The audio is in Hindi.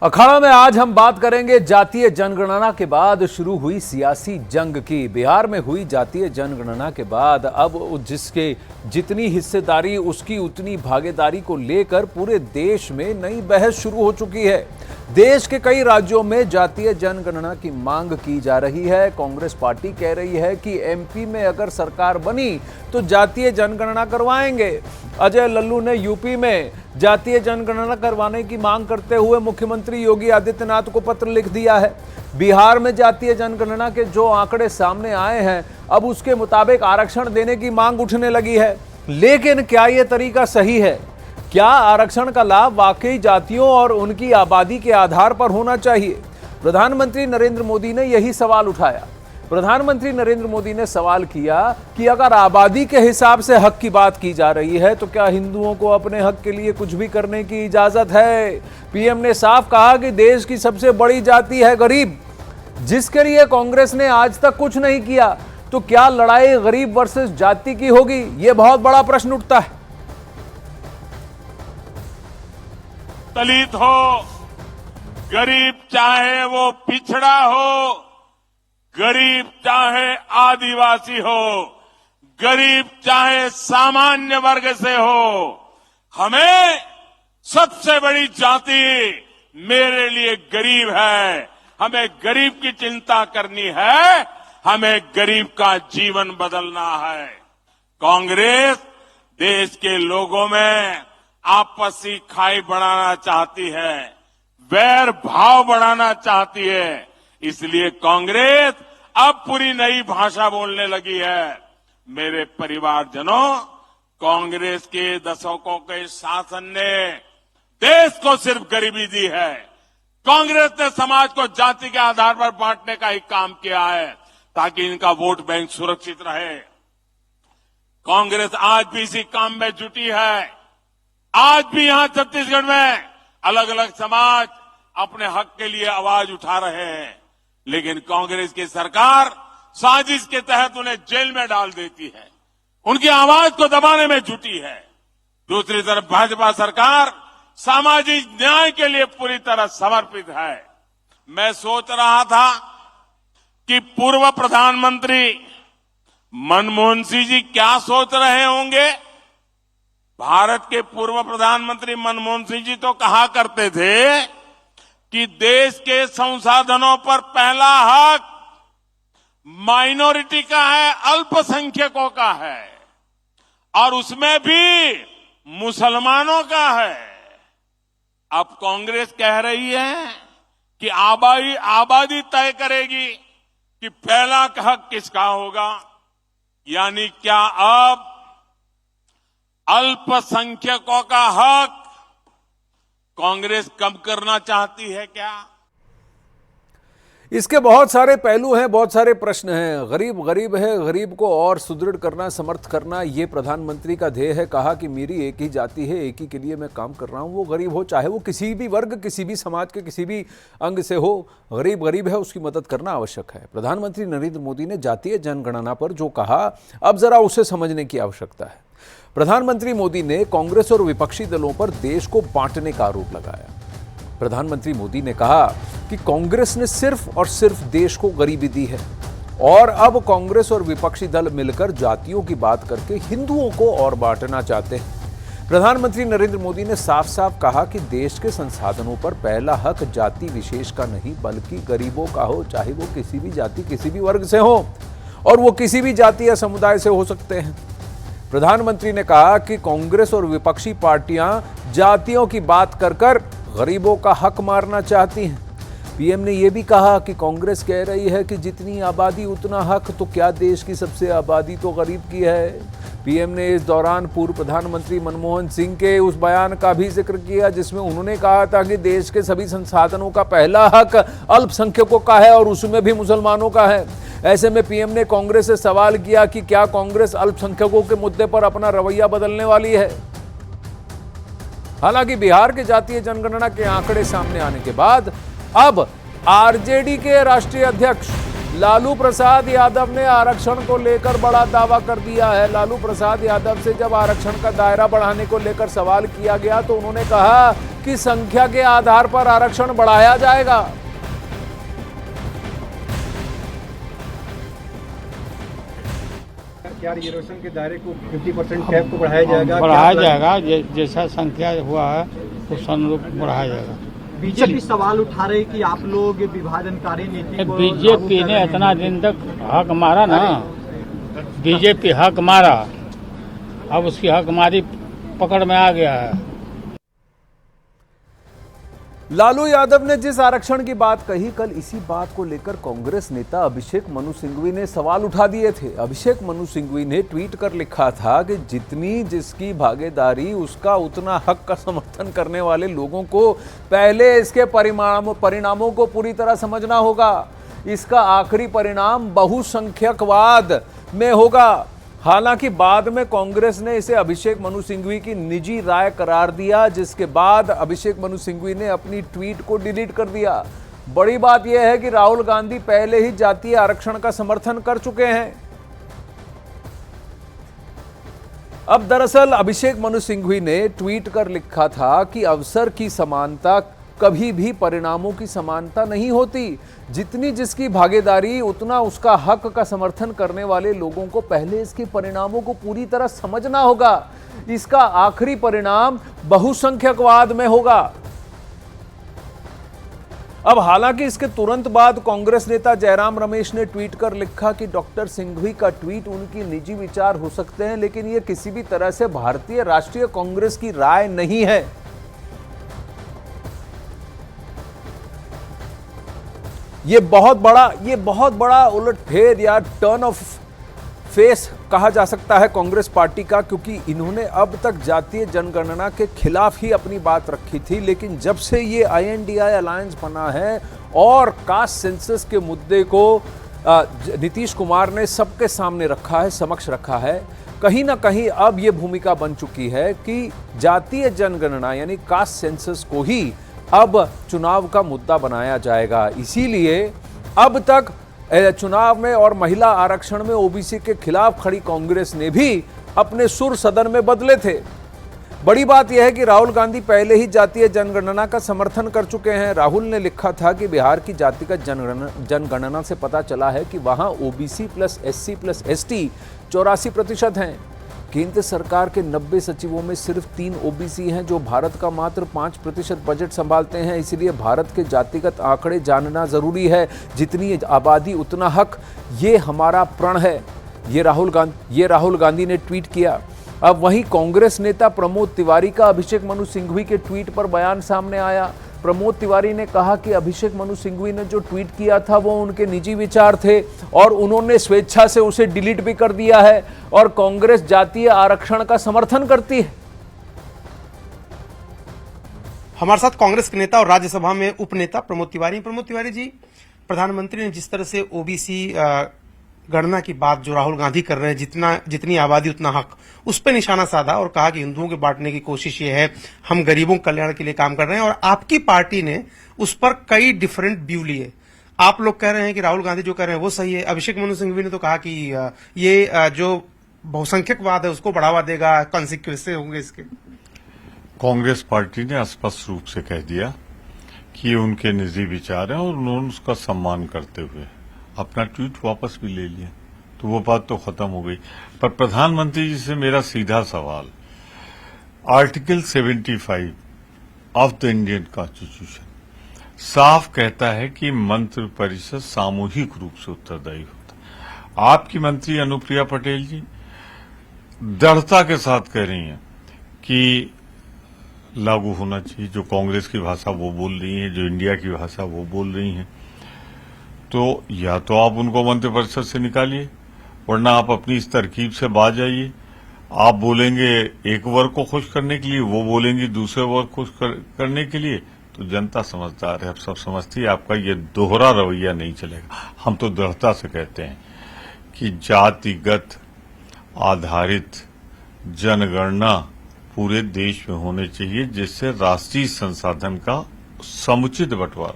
अखाड़ा में आज हम बात करेंगे जातीय जनगणना के बाद शुरू हुई सियासी जंग की। बिहार में हुई जातीय जनगणना के बाद अब जिसके जितनी हिस्सेदारी उसकी उतनी भागीदारी को लेकर पूरे देश में नई बहस शुरू हो चुकी है। देश के कई राज्यों में जातीय जनगणना की मांग की जा रही है। कांग्रेस पार्टी कह रही है कि एमपी में अगर सरकार बनी तो जातीय जनगणना करवाएंगे। अजय लल्लू ने यूपी में जातीय जनगणना करवाने की मांग करते हुए मुख्यमंत्री योगी आदित्यनाथ को पत्र लिख दिया है। बिहार में जातीय जनगणना के जो आंकड़े सामने आए हैं, अब उसके मुताबिक आरक्षण देने की मांग उठने लगी है। लेकिन क्या यह तरीका सही है? क्या आरक्षण का लाभ वाकई जातियों और उनकी आबादी के आधार पर होना चाहिए? प्रधानमंत्री नरेंद्र मोदी ने यही सवाल उठाया। प्रधानमंत्री नरेंद्र मोदी ने सवाल किया कि अगर आबादी के हिसाब से हक की बात की जा रही है तो क्या हिंदुओं को अपने हक के लिए कुछ भी करने की इजाजत है? पीएम ने साफ कहा कि देश की सबसे बड़ी जाति है गरीब, जिसके लिए कांग्रेस ने आज तक कुछ नहीं किया। तो क्या लड़ाई गरीब वर्सेस जाति की होगी? यह बहुत बड़ा प्रश्न उठता है। दलित हो, गरीब चाहे वो पिछड़ा हो, गरीब चाहे आदिवासी हो, गरीब चाहे सामान्य वर्ग से हो, हमें सबसे बड़ी जाति मेरे लिए गरीब है। हमें गरीब की चिंता करनी है, हमें गरीब का जीवन बदलना है। कांग्रेस देश के लोगों में आपसी खाई बढ़ाना चाहती है, वैर भाव बढ़ाना चाहती है। इसलिए कांग्रेस अब पूरी नई भाषा बोलने लगी है। मेरे परिवारजनों, कांग्रेस के दशकों के शासन ने देश को सिर्फ गरीबी दी है। कांग्रेस ने समाज को जाति के आधार पर बांटने का ही काम किया है ताकि इनका वोट बैंक सुरक्षित रहे। कांग्रेस आज भी इसी काम में जुटी है। आज भी यहां छत्तीसगढ़ में अलग अलग समाज अपने हक के लिए आवाज उठा रहे हैं, लेकिन कांग्रेस की सरकार साजिश के तहत उन्हें जेल में डाल देती है, उनकी आवाज को दबाने में जुटी है। दूसरी तरफ भाजपा सरकार सामाजिक न्याय के लिए पूरी तरह समर्पित है। मैं सोच रहा था कि पूर्व प्रधानमंत्री मनमोहन सिंह जी क्या सोच रहे होंगे। भारत के पूर्व प्रधानमंत्री मनमोहन सिंह जी तो कहा करते थे कि देश के संसाधनों पर पहला हक माइनॉरिटी का है, अल्पसंख्यकों का है, और उसमें भी मुसलमानों का है। अब कांग्रेस कह रही है कि आबादी तय करेगी कि पहला हक किसका होगा। यानी क्या अब अल्पसंख्यकों का हक कांग्रेस कम करना चाहती है क्या? इसके बहुत सारे पहलू हैं, बहुत सारे प्रश्न हैं। गरीब गरीब है, गरीब को और सुदृढ़ करना, समर्थ करना, ये प्रधानमंत्री का ध्येय है। कहा कि मेरी एक ही जाति है, एक ही के लिए मैं काम कर रहा हूं। वो गरीब हो, चाहे वो किसी भी वर्ग, किसी भी समाज के किसी भी अंग से हो, गरीब गरीब है, उसकी मदद करना आवश्यक है। प्रधानमंत्री नरेंद्र मोदी ने जातीय जनगणना पर जो कहा, अब जरा उसे समझने की आवश्यकता है। प्रधानमंत्री मोदी ने कांग्रेस और विपक्षी दलों पर देश को बांटने का आरोप लगाया। प्रधानमंत्री मोदी ने कहा कि कांग्रेस ने सिर्फ और सिर्फ देश को गरीबी दी है और अब कांग्रेस और विपक्षी दल मिलकर जातियों की बात करके हिंदुओं को और बांटना चाहते हैं। प्रधानमंत्री नरेंद्र मोदी ने साफ साफ कहा कि देश के संसाधनों पर पहला हक जाति विशेष का नहीं बल्कि गरीबों का हो, चाहे वो किसी भी जाति, किसी भी वर्ग से हो, और वो किसी भी जाति या समुदाय से हो सकते हैं। प्रधानमंत्री ने कहा कि कांग्रेस और विपक्षी पार्टियां जातियों की बात कर कर गरीबों का हक मारना चाहती हैं। पीएम ने यह भी कहा कि कांग्रेस कह रही है कि जितनी आबादी उतना हक, तो क्या देश की सबसे आबादी तो गरीब की है? पीएम ने इस दौरान पूर्व प्रधानमंत्री मनमोहन सिंह के उस बयान का भी जिक्र किया जिसमें उन्होंने कहा था कि देश के सभी संसाधनों का पहला हक अल्पसंख्यकों का है और उसमें भी मुसलमानों का है। ऐसे में पीएम ने कांग्रेस से सवाल किया कि क्या कांग्रेस अल्पसंख्यकों के मुद्दे पर अपना रवैया बदलने वाली है? हालांकि बिहार के जातीय जनगणना के आंकड़े सामने आने के बाद अब आरजेडी के राष्ट्रीय अध्यक्ष लालू प्रसाद यादव ने आरक्षण को लेकर बड़ा दावा कर दिया है। लालू प्रसाद यादव से जब आरक्षण का दायरा बढ़ाने को लेकर सवाल किया गया तो उन्होंने कहा की संख्या के आधार पर आरक्षण बढ़ाया जाएगा। क्या रिजर्वेशन के दायरे को 50% कैप को बढ़ाया जाएगा? बढ़ाया जाएगा, जैसा संख्या हुआ है उस अनुरूप बढ़ाया जाएगा। बीजेपी सवाल उठा रही कि आप लोग विभाजनकारी नीति को बीजेपी ने इतना दिन तक हक मारा ना, बीजेपी हक मारा, अब उसकी हक मारी पकड़ में आ गया है। लालू यादव ने जिस आरक्षण की बात कही, कल इसी बात को लेकर कांग्रेस नेता अभिषेक मनु सिंघवी ने सवाल उठा दिए थे। अभिषेक मनु सिंघवी ने ट्वीट कर लिखा था कि जितनी जिसकी भागीदारी उसका उतना हक का समर्थन करने वाले लोगों को पहले इसके परिणामों को पूरी तरह समझना होगा। इसका आखिरी परिणाम बहुसंख्यकवाद में होगा। हालांकि बाद में कांग्रेस ने इसे अभिषेक मनु सिंघवी की निजी राय करार दिया, जिसके बाद अभिषेक मनु सिंघवी ने अपनी ट्वीट को डिलीट कर दिया। बड़ी बात यह है कि राहुल गांधी पहले ही जातीय आरक्षण का समर्थन कर चुके हैं। अब दरअसल अभिषेक मनु सिंघवी ने ट्वीट कर लिखा था कि अवसर की समानता कभी भी परिणामों की समानता नहीं होती। जितनी जिसकी भागीदारी उतना उसका हक का समर्थन करने वाले लोगों को पहले इसके परिणामों को पूरी तरह समझना होगा। इसका आखिरी परिणाम बहुसंख्यकवाद में होगा। अब हालांकि इसके तुरंत बाद कांग्रेस नेता जयराम रमेश ने ट्वीट कर लिखा कि डॉक्टर सिंघवी का ट्वीट उनकी निजी विचार हो सकते हैं, लेकिन यह किसी भी तरह से भारतीय राष्ट्रीय कांग्रेस की राय नहीं है। ये बहुत बड़ा उलटफेर या टर्न ऑफ फेस कहा जा सकता है कांग्रेस पार्टी का, क्योंकि इन्होंने अब तक जातीय जनगणना के खिलाफ ही अपनी बात रखी थी, लेकिन जब से ये INDI अलायंस बना है और कास्ट सेंसस के मुद्दे को नीतीश कुमार ने सबके सामने रखा है, समक्ष रखा है, कहीं ना कहीं अब ये भूमिका बन चुकी है कि जातीय जनगणना यानी कास्ट सेंसस को ही अब चुनाव का मुद्दा बनाया जाएगा। इसीलिए अब तक चुनाव में और महिला आरक्षण में ओबीसी के खिलाफ खड़ी कांग्रेस ने भी अपने सुर सदन में बदले थे। बड़ी बात यह है कि राहुल गांधी पहले ही जातीय जनगणना का समर्थन कर चुके हैं। राहुल ने लिखा था कि बिहार की जातिगत जनगणना से पता चला है कि वहां OBC plus SC plus ST 84% हैं। केंद्र सरकार के 90 सचिवों में सिर्फ 3 ओबीसी हैं, जो भारत का मात्र 5% बजट संभालते हैं। इसलिए भारत के जातिगत आंकड़े जानना जरूरी है। जितनी आबादी उतना हक, ये हमारा प्रण है। ये राहुल गांधी ने ट्वीट किया। अब वहीं कांग्रेस नेता प्रमोद तिवारी का अभिषेक मनु सिंघवी के ट्वीट पर बयान सामने आया। प्रमोद तिवारी ने कहा कि अभिषेक मनु सिंघवी ने जो ट्वीट किया था वो उनके निजी विचार थे और उन्होंने स्वेच्छा से उसे डिलीट भी कर दिया है, और कांग्रेस जातीय आरक्षण का समर्थन करती है। हमारे साथ कांग्रेस के नेता और राज्यसभा में उपनेता प्रमोद तिवारी जी, प्रधानमंत्री ने जिस तरह से ओबीसी गणना की बात जो राहुल गांधी कर रहे हैं, जितनी आबादी उतना हक, उस पर निशाना साधा और कहा कि हिंदुओं के बांटने की कोशिश ये है, हम गरीबों के कल्याण के लिए काम कर रहे हैं, और आपकी पार्टी ने उस पर कई डिफरेंट व्यू लिए। आप लोग कह रहे हैं कि राहुल गांधी जो कर रहे हैं वो सही है। अभिषेक मनु सिंघवी ने तो कहा कि ये जो बहुसंख्यकवाद है उसको बढ़ावा देगा, कॉन्सिक्वेंसेस होंगे इसके। कांग्रेस पार्टी ने स्पष्ट रूप से कह दिया कि ये उनके निजी विचार हैं और उन्होंने उसका सम्मान करते हुए अपना ट्वीट वापस भी ले लिया, तो वो बात तो खत्म हो गई। पर प्रधानमंत्री जी से मेरा सीधा सवाल, article 75 of the Indian constitution साफ कहता है कि मंत्रि परिषद सामूहिक रूप से उत्तरदायी होता है। आपकी मंत्री अनुप्रिया पटेल जी दृढ़ता के साथ कह रही हैं कि लागू होना चाहिए। जो कांग्रेस की भाषा वो बोल रही है, जो इंडिया की भाषा वो बोल रही हैं। तो या तो आप उनको मंत्रिपरिषद से निकालिए, वरना आप अपनी इस तरकीब से बाज जाइए। आप बोलेंगे एक वर्ग को खुश करने के लिए, वो बोलेंगे दूसरे वर्ग को खुश करने के लिए, तो जनता समझदार है, अब सब समझती है। आपका ये दोहरा रवैया नहीं चलेगा। हम तो दृढ़ता से कहते हैं कि जातिगत आधारित जनगणना पूरे देश में होने चाहिए, जिससे राष्ट्रीय संसाधन का समुचित बंटवारा